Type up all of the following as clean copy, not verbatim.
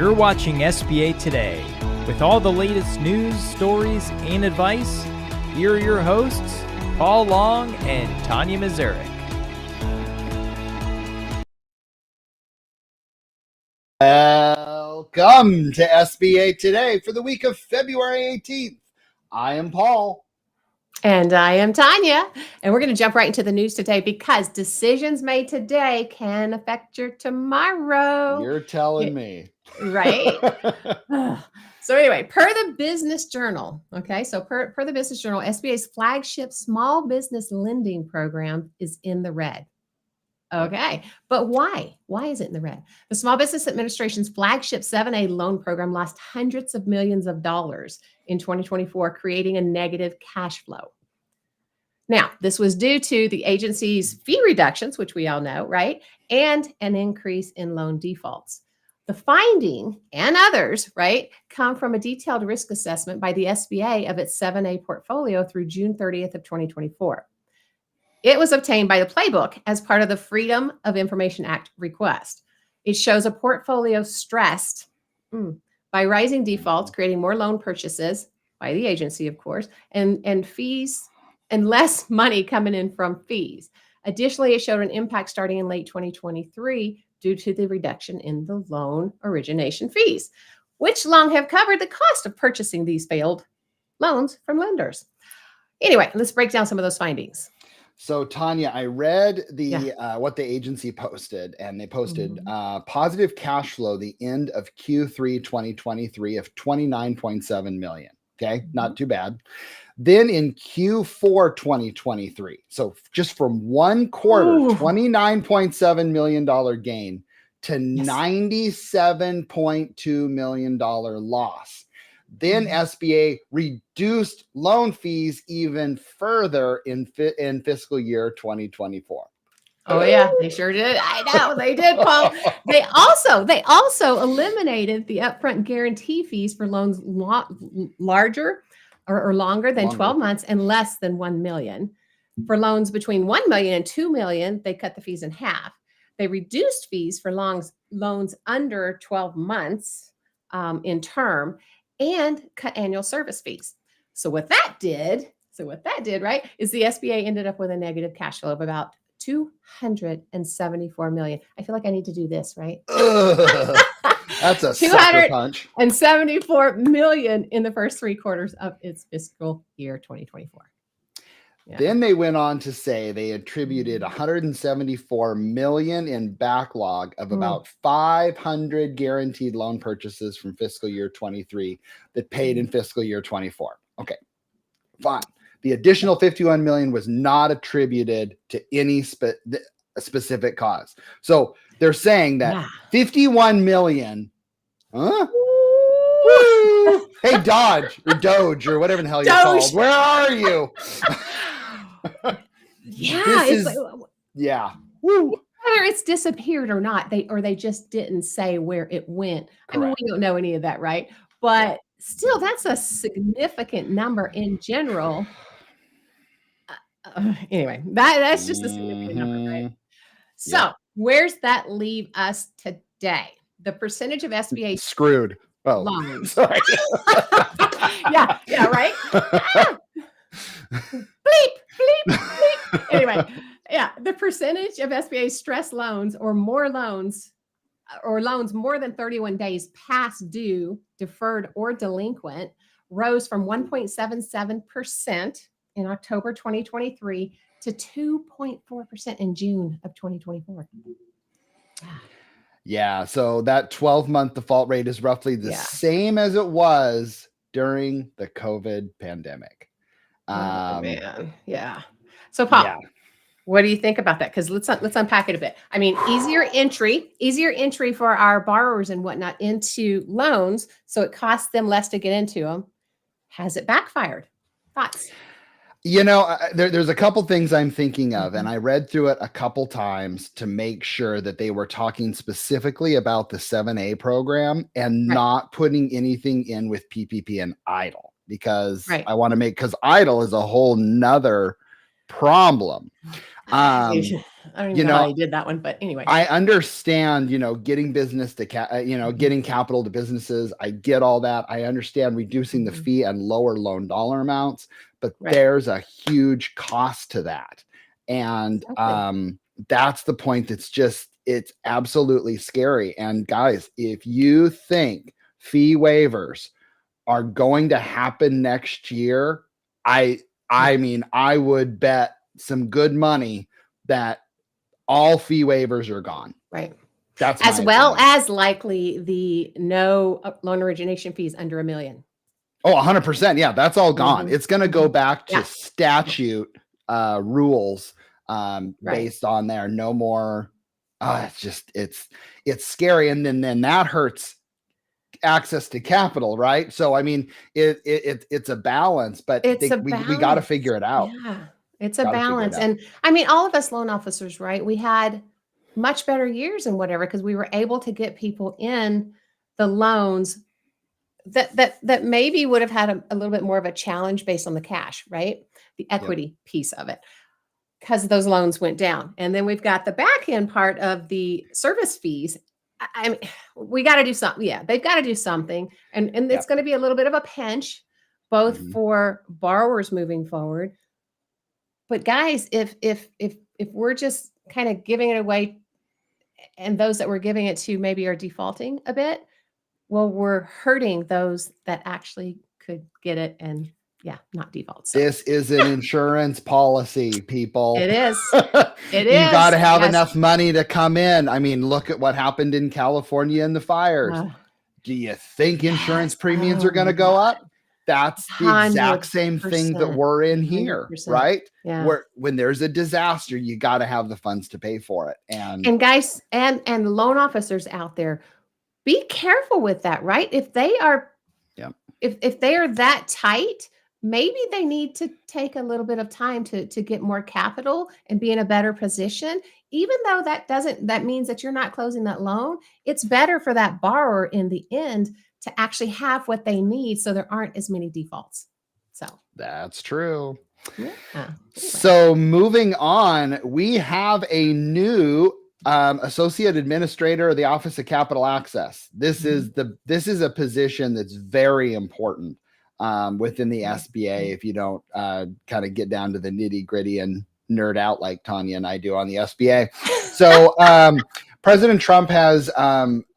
You're watching SBA Today. With all the latest news, stories, and advice, here are your hosts, Paul Long and Tanya Mazurek. Welcome to SBA Today for the week of February 18th. I am Paul. And I am Tanya. And we're going to jump right into the news today because decisions made today can affect your tomorrow. You're telling me. Right? So anyway, per the Business Journal, okay, so per the Business Journal, SBA's flagship small business lending program is in the red. Okay, but why? Why is it in the red? The Small Business Administration's flagship 7A loan program lost hundreds of millions of dollars in 2024, creating a negative cash flow. Now, this was due to the agency's fee reductions, which we all know, right? And an increase in loan defaults. The finding and others, right, come from a detailed risk assessment by the SBA of its 7A portfolio through June 30th of 2024. It was obtained by the Playbook as part of the Freedom of Information Act request. It shows a portfolio stressed by rising defaults, creating more loan purchases by the agency, of course, and fees and less money coming in from fees. Additionally, it showed an impact starting in late 2023 due to the reduction in the loan origination fees, which long have covered the cost of purchasing these failed loans from lenders. Anyway, let's break down some of those findings. So Tanya, I read what the agency posted, and they posted positive cash flow the end of Q3 2023 of 29.7 million. Okay, not too bad. Then in Q4 2023, so just from one quarter, $29.7 million gain to $97.2 million loss. Then SBA reduced loan fees even further in fiscal year 2024. Oh yeah, they sure did. I know they did, Paul. They also eliminated the upfront guarantee fees for loans larger or longer than 12 months and less than 1 million. For loans between 1 million and 2 million, they cut the fees in half. They reduced fees for loans under 12 months in term, and cut annual service fees. So what that did, right, is the SBA ended up with a negative cash flow of about 274 million. I feel like I need to do this, right? That's a sucker punch. 274 million in the first 3 quarters of its fiscal year 2024. Yeah. Then they went on to say they attributed 174 million in backlog of about 500 guaranteed loan purchases from fiscal year 23 that paid in fiscal year 24. Okay, fine. The additional 51 million was not attributed to any specific cause. So they're saying that 51 million, Hey, Dodge or Doge or whatever the hell you're called. Where are you? Whether it's disappeared or not, they just didn't say where it went. Correct. I mean, we don't know any of that, right? But still, that's a significant number in general. Anyway, that's just a significant number, right? So where's that leave us today? The percentage of SBA screwed loans. Sorry. yeah, right? Bleep. Anyway, the percentage of SBA stress loans or loans more than 31 days past due, deferred, or delinquent rose from 1.77% in October 2023 to 2.4% in June of 2024. Yeah, so that 12-month default rate is roughly the same as it was during the COVID pandemic. Man. Yeah. So, Paul, what do you think about that? Because let's unpack it a bit. I mean, easier entry for our borrowers and whatnot into loans, so it costs them less to get into them. Has it backfired? Thoughts? You know, there's a couple things I'm thinking of, and I read through it a couple times to make sure that they were talking specifically about the 7A program and not putting anything in with PPP and EIDL, because I want to because EIDL is a whole nother problem. I don't even know how he did that one, but anyway. I understand, getting business to, getting capital to businesses. I get all that. I understand reducing the fee and lower loan dollar amounts, but there's a huge cost to that. And that's the point it's absolutely scary. And guys, if you think fee waivers are going to happen next year, I mean, I would bet some good money that all fee waivers are gone. Right. That's as well as likely the no loan origination fees under $1 million. Oh, 100%. Yeah, that's all gone. It's going to go back to statute rules based on there. No more. It's scary. And then that hurts access to capital, right? So, I mean, it's a balance, but we got to figure it out. Yeah, it's a balance. And I mean, all of us loan officers, right? We had much better years and whatever, because we were able to get people in the loans that maybe would have had a little bit more of a challenge based on the cash, right? The equity piece of it, because those loans went down. And then we've got the back end part of the service fees. I mean, we got to do something. Yeah, they've got to do something. And it's going to be a little bit of a pinch, both for borrowers moving forward. But guys, if we're just kind of giving it away, and those that we're giving it to maybe are defaulting a bit, well, we're hurting those that actually could get it and not default. So. This is an insurance policy, people. It is. It is. You got to have enough money to come in. I mean, look at what happened in California in the fires. Do you think insurance premiums are going to go up? That's the exact same thing that we're in here, 100%. Right? Yeah. When there's a disaster, you got to have the funds to pay for it. And guys, and loan officers out there, be careful with that, right? If they are, if they are that tight, maybe they need to take a little bit of time to get more capital and be in a better position. Even though that means that you're not closing that loan, it's better for that borrower in the end to actually have what they need, so there aren't as many defaults. So that's true. Yeah. Anyway. So moving on, we have a new associate administrator of the Office of Capital Access. This is a position that's very important within the SBA. If you don't kind of get down to the nitty gritty and nerd out like Tanya and I do on the SBA. So President Trump has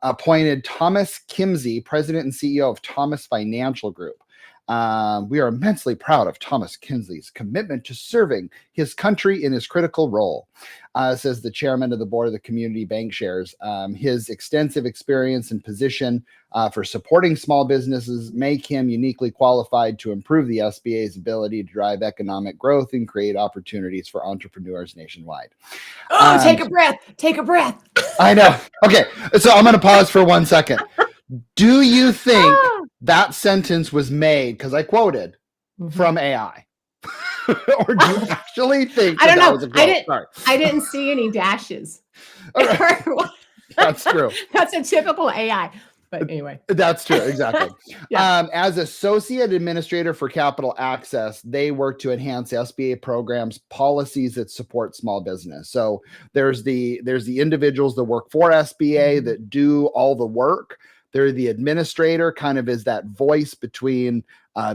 appointed Thomas Kimsey, President and CEO of Thomas Financial Group. We are immensely proud of Thomas Kimsey's commitment to serving his country in his critical role, says the chairman of the board of the Community Bank Shares. His extensive experience and position for supporting small businesses make him uniquely qualified to improve the SBA's ability to drive economic growth and create opportunities for entrepreneurs nationwide. Oh, take a breath. Take a breath. I know. Okay, so I'm going to pause for 1 second. Do you think that sentence was made, because I quoted, from AI? Or do you actually think I don't know. Was a quote? I didn't see any dashes. Right. That's true. That's a typical AI. But anyway. That's true. Exactly. As associate administrator for Capital Access, they work to enhance SBA programs, policies that support small business. So there's the individuals that work for SBA that do all the work. They're the administrator, kind of is that voice between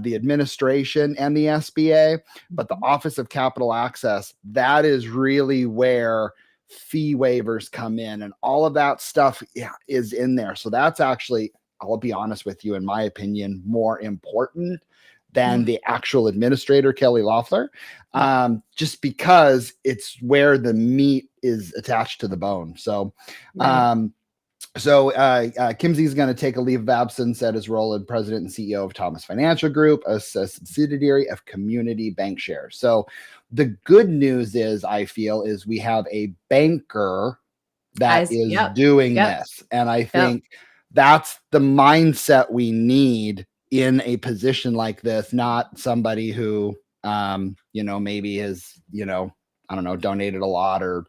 the administration and the SBA. But the Office of Capital Access, that is really where fee waivers come in, and all of that stuff is in there. So that's actually, I'll be honest with you, in my opinion, more important than the actual administrator, Kelly Loeffler, just because it's where the meat is attached to the bone. So, Kimsey is going to take a leave of absence at his role as president and CEO of Thomas Financial Group, a subsidiary of Community Bank Shares. So the good news is, I feel, is we have a banker that is doing this. And I think that's the mindset we need in a position like this, not somebody who, maybe is, I don't know, donated a lot or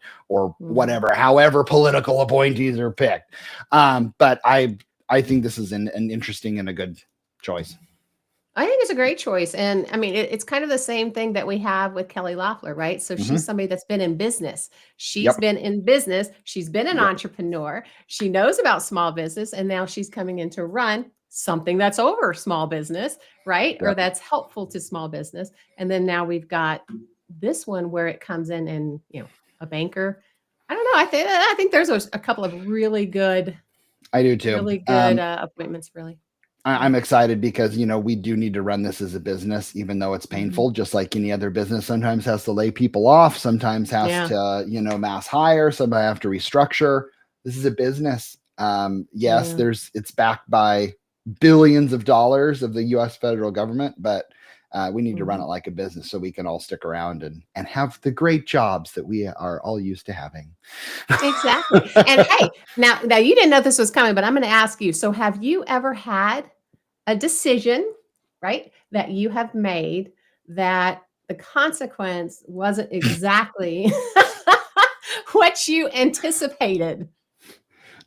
whatever, however political appointees are picked. But I think this is an interesting and a good choice. I think it's a great choice. And I mean, it's kind of the same thing that we have with Kelly Loeffler, right? So she's somebody that's been in business. She's Yep. been in business. She's been an Yep. entrepreneur. She knows about small business. And now she's coming in to run something that's over small business, right? Or Yep. that's helpful to small business. And then now we've got this one where it comes in and, a banker. I don't know. I think there's a couple of really good, I do too. appointments, really. I'm excited because, we do need to run this as a business, even though it's painful, just like any other business. Sometimes has to lay people off, sometimes has to, mass hire, sometimes have to restructure. This is a business. Yes, it's backed by billions of dollars of the US federal government, but we need to run it like a business so we can all stick around and have the great jobs that we are all used to having. Exactly. And hey, now you didn't know this was coming, but I'm going to ask you. So have you ever had a decision, right, that you have made that the consequence wasn't exactly what you anticipated?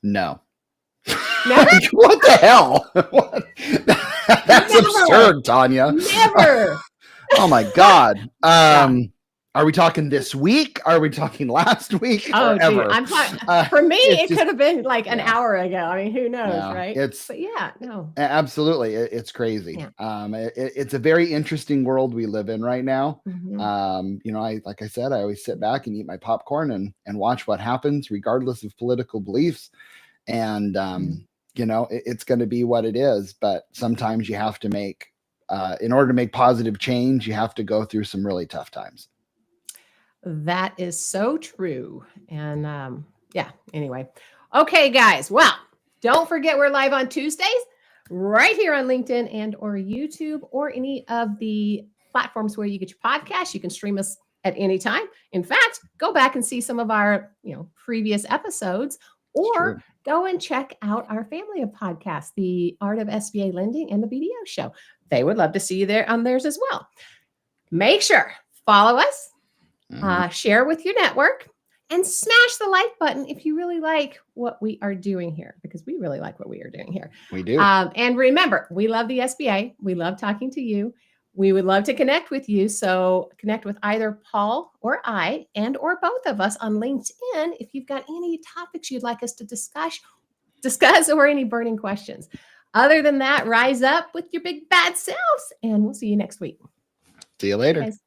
No. Never? What the hell? That's Never. absurd, Tanya. Never. Oh my God. Are we talking this week? Are we talking last week? Oh, or ever? dude, I'm talking. For me, it just, could have been like an hour ago. I mean, who knows, right? But no. Absolutely, it's crazy. Yeah. It's a very interesting world we live in right now. Mm-hmm. Like I said, I always sit back and eat my popcorn and watch what happens, regardless of political beliefs. And it's going to be what it is. But sometimes you have to make, in order to make positive change, you have to go through some really tough times. That is so true. And anyway. Okay, guys. Well, don't forget we're live on Tuesdays right here on LinkedIn and or YouTube or any of the platforms where you get your podcasts. You can stream us at any time. In fact, go back and see some of our, previous episodes or go and check out our family of podcasts, the Art of SBA Lending and the BDO Show. They would love to see you there on theirs as well. Make sure, follow us. Share with your network and smash the like button if you really like what we are doing here, because we really like what we are doing here. We do. And remember, we love the SBA. We love talking to you. We would love to connect with you. So connect with either Paul or I and or both of us on LinkedIn if you've got any topics you'd like us to discuss or any burning questions. Other than that, rise up with your big bad selves and we'll see you next week. See you later. Guys.